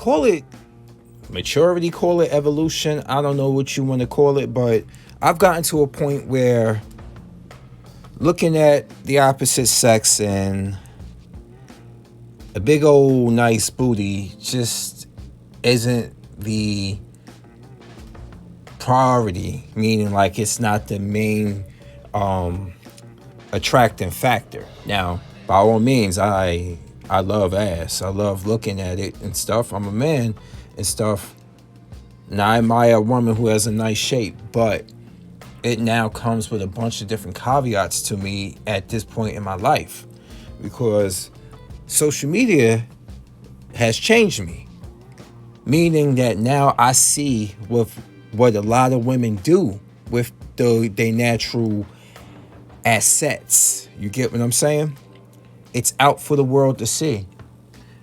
call it maturity, call it evolution. I don't know what you want to call it, but I've gotten to a point where looking at the opposite sex and a big old nice booty just isn't the priority, meaning like it's not the main attracting factor. Now, by all means, I love ass. I love looking at it and stuff. I'm a man and stuff. Now, I admire a woman who has a nice shape, but it now comes with a bunch of different caveats to me at this point in my life, because social media has changed me, meaning that now I see with what a lot of women do with their natural assets. You get what I'm saying? It's out for the world to see.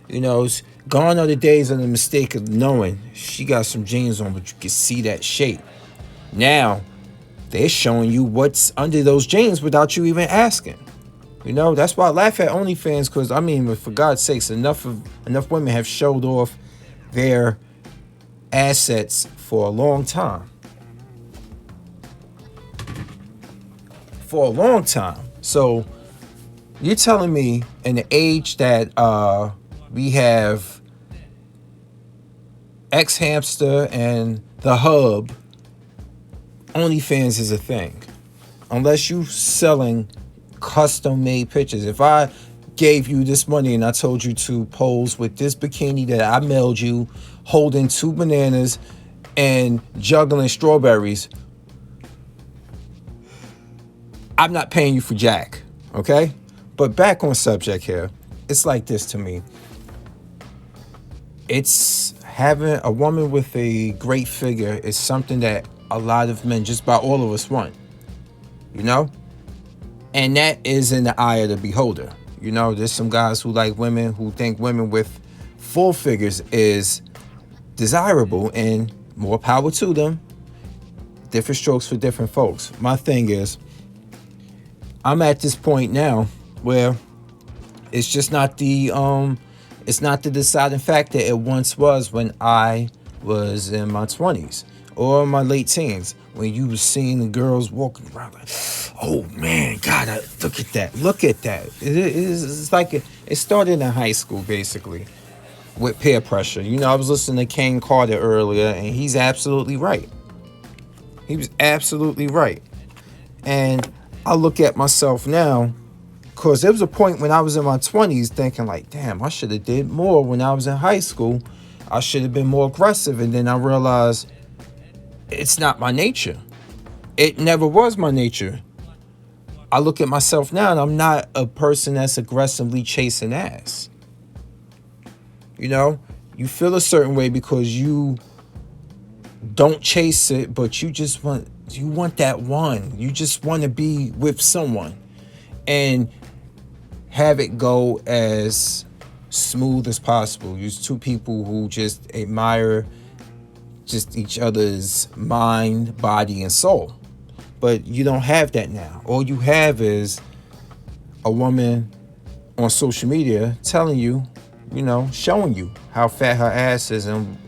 You know, it's gone are the days of the mistake of knowing she got some jeans on, but you can see that shape. Now, they're showing you what's under those jeans without you even asking. You know, that's why I laugh at OnlyFans, because, I mean, for God's sakes, enough women have showed off their assets for a long time. For a long time. So, you're telling me in the age that we have X Hamster and the Hub, OnlyFans is a thing. Unless you selling custom made pictures. If I gave you this money and I told you to pose with this bikini that I mailed you, holding 2 bananas and juggling strawberries, I'm not paying you for jack, okay? But back on subject here, it's like this to me. It's having a woman with a great figure is something that a lot of men, just about all of us, want, you know? And that is in the eye of the beholder. You know, there's some guys who like women, who think women with full figures is desirable, and more power to them. Different strokes for different folks. My thing is, I'm at this point now where it's just not the deciding factor it once was when I was in my 20s or my late teens, when you was seeing the girls walking around like, oh man, God, look at that. It's like it started in high school, basically, with peer pressure. You know, I was listening to Kane Carter earlier, and he's absolutely right. He was absolutely right. And I look at myself now, because there was a point when I was in my 20s thinking like, damn, I should have did more when I was in high school. I should have been more aggressive. And then I realized it's not my nature. It never was my nature. I look at myself now and I'm not a person that's aggressively chasing ass. You know, you feel a certain way because you don't chase it, but you want that one. You just want to be with someone and have it go as smooth as possible. You're 2 people who just admire just each other's mind, body, and soul. But you don't have that now. All you have is a woman on social media telling you, you know, showing you how fat her ass is and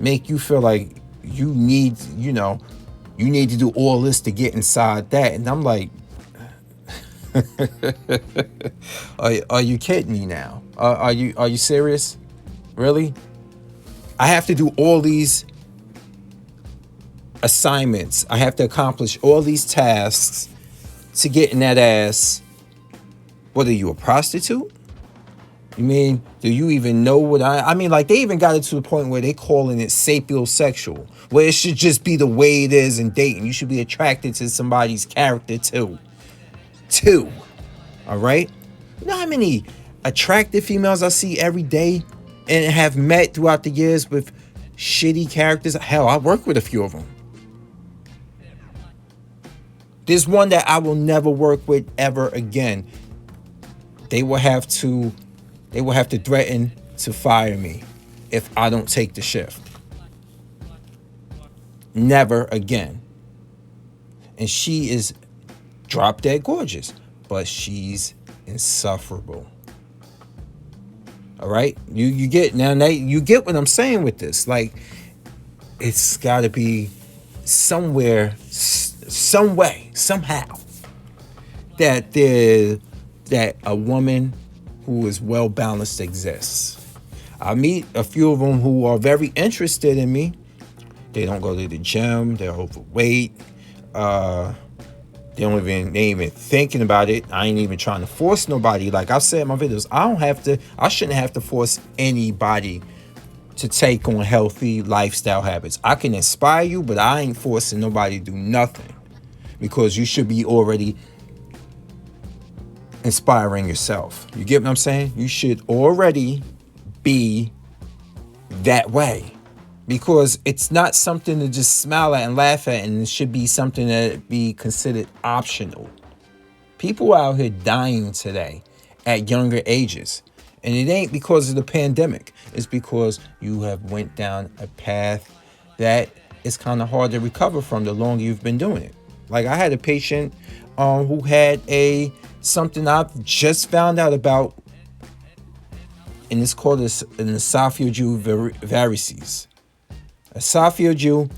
make you feel like you need to do all this to get inside that. And I'm like, are you kidding me now? Are you serious? Really? I have to do all these assignments. I have to accomplish all these tasks to get in that ass. What are you, a prostitute? You mean, do you even know what I mean, like, they even got it to the point where they calling it sapiosexual, where it should just be the way it is in dating. You should be attracted to somebody's character too. All right? You know how many attractive females I see every day and have met throughout the years with shitty characters? Hell, I work with a few of them. There's one that I will never work with ever again. They will have to threaten to fire me if I don't take the shift. Never again. And she is drop dead gorgeous, but she's insufferable. All right, you get now. You get what I'm saying with this. Like, it's got to be somewhere, some way, somehow that that a woman who is well balanced exists. I meet a few of them who are very interested in me. They don't go to the gym. They're overweight. Uh, they ain't even thinking about it. I ain't even trying to force nobody. Like I've said in my videos, I shouldn't have to force anybody to take on healthy lifestyle habits. I can inspire you, but I ain't forcing nobody to do nothing, because you should be already inspiring yourself. You get what I'm saying? You should already be that way, because it's not something to just smile at and laugh at, and it should be something that be considered optional. People out here dying today at younger ages, and it ain't because of the pandemic. It's because you have went down a path that is kind of hard to recover from the longer you've been doing it. Like I had a patient who had a something I've just found out about, and it's called an esophageal varices. Esophageal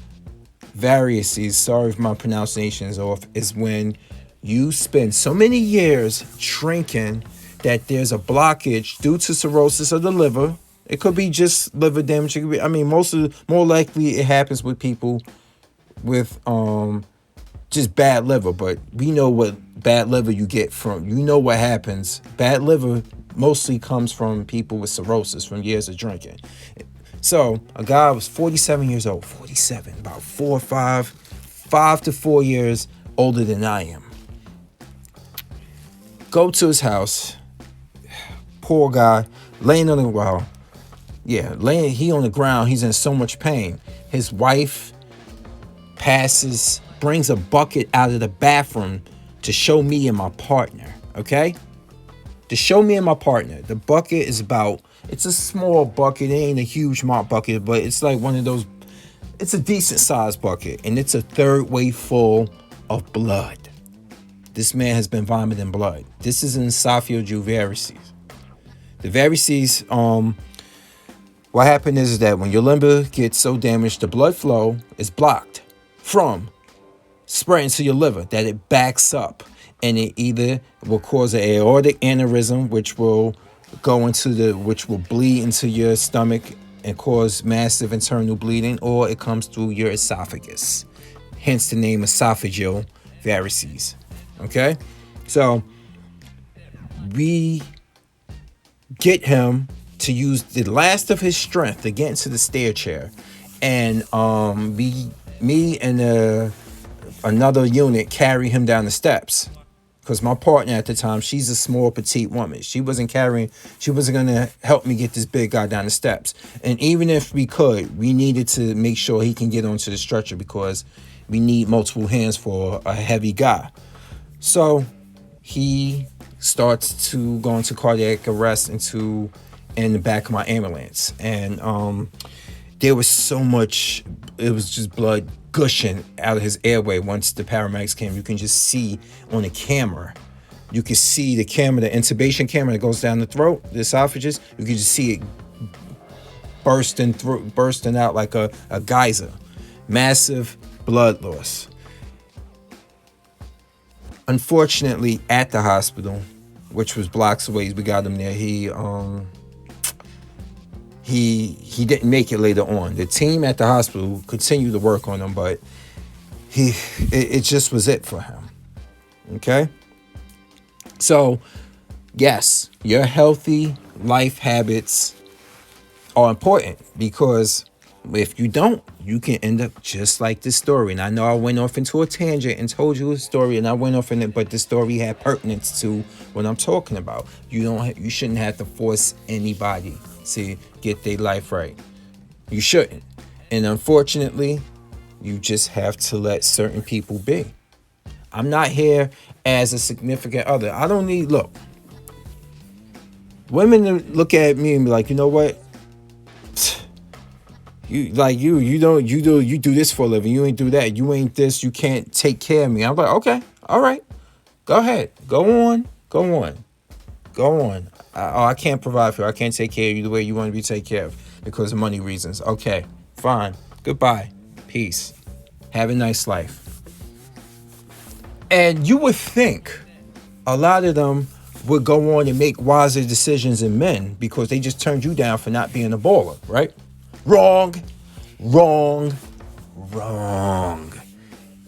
varices, sorry if my pronunciation is off, is when you spend so many years drinking that there's a blockage due to cirrhosis of the liver. It could be just liver damage. It could be, I mean, more likely it happens with people with just bad liver, but we know what bad liver you get from, you know what happens. Bad liver mostly comes from people with cirrhosis from years of drinking. So a guy was 47 years old, 47, about 5 to 4 years older than I am. Go to his house. Poor guy, laying on the ground. Yeah, he on the ground. He's in so much pain. His wife brings a bucket out of the bathroom to show me and my partner. Okay, to show me and my partner. The bucket is it's a small bucket. It ain't a huge mop bucket, but it's like one of those. It's a decent sized bucket, and it's a third way full of blood. This man has been vomiting blood. This is an esophageal varices. The varices, what happened is that when your liver gets so damaged, the blood flow is blocked from spreading to your liver, that it backs up, and it either will cause an aortic aneurysm, which will bleed into your stomach and cause massive internal bleeding, or it comes through your esophagus. Hence the name esophageal varices. Okay, so we get him to use the last of his strength to get into the stair chair, and me and another unit carry him down the steps, because my partner at the time, she's a small petite woman. She wasn't gonna help me get this big guy down the steps. And even if we could, we needed to make sure he can get onto the stretcher, because we need multiple hands for a heavy guy. So he starts to go into cardiac arrest in the back of my ambulance. And there was so much, it was just blood gushing out of his airway. Once the paramedics came, you can just see on the camera. You can see the camera, the intubation camera that goes down the throat, the esophagus. You can just see it bursting out like a geyser. Massive blood loss. Unfortunately, at the hospital, which was blocks away, we got him there. He didn't make it later on. The team at the hospital continued to work on him, but it just was it for him. Okay? So, yes, your healthy life habits are important, because if you don't, you can end up just like this story. And I know I went off into a tangent and told you a story, and I went off in it, but the story had pertinence to what I'm talking about. You shouldn't have to force anybody to get their life right. You shouldn't. And unfortunately, you just have to let certain people be. I'm not here as a significant other. I don't need, look, women look at me and be like, you know what? You do this for a living. You ain't do that. You ain't this. You can't take care of me. I'm like, okay, all right, go ahead, go on. Go on. I can't provide for you. I can't take care of you the way you want to be taken care of because of money reasons. Okay, fine. Goodbye. Peace. Have a nice life. And you would think a lot of them would go on and make wiser decisions than men because they just turned you down for not being a baller, right? Wrong, wrong, wrong.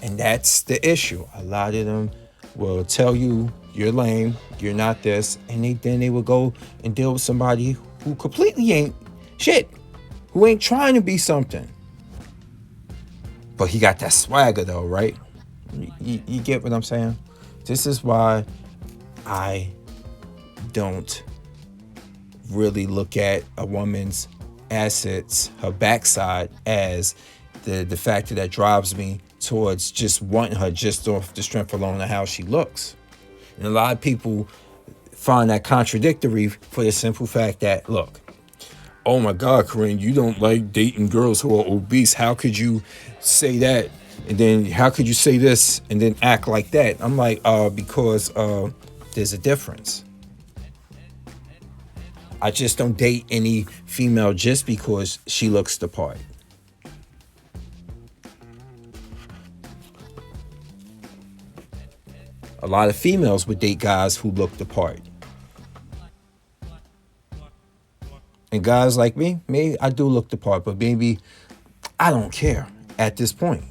And that's the issue. A lot of them will tell you you're lame, you're not this, and then they will go and deal with somebody who completely ain't shit, who ain't trying to be something. But he got that swagger though, right? You get what I'm saying? This is why I don't really look at a woman's assets, her backside, as the factor that drives me towards just wanting her just off the strength alone of how she looks. And a lot of people find that contradictory for the simple fact that, look, oh my God, Corinne, you don't like dating girls who are obese. How could you say that? And then how could you say this and then act like that? I'm like, because there's a difference. I just don't date any female just because she looks the part. A lot of females would date guys who look the part. And guys like me, maybe I do look the part, but maybe I don't care at this point.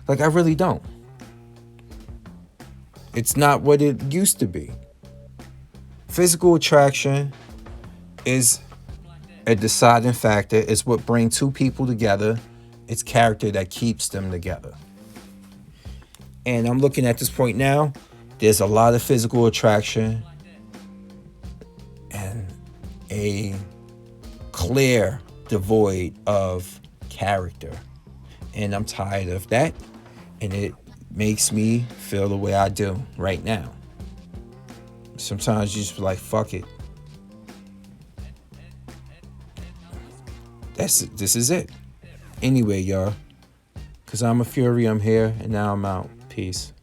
Like, I really don't. It's not what it used to be. Physical attraction is a deciding factor. It's what brings two people together. It's character that keeps them together. And I'm looking at this point now, there's a lot of physical attraction and a clear devoid of character. And I'm tired of that. And it makes me feel the way I do right now. Sometimes you just be like, fuck it. This is it. Anyway, y'all. Because I'm a Fury, I'm here, and now I'm out. Peace.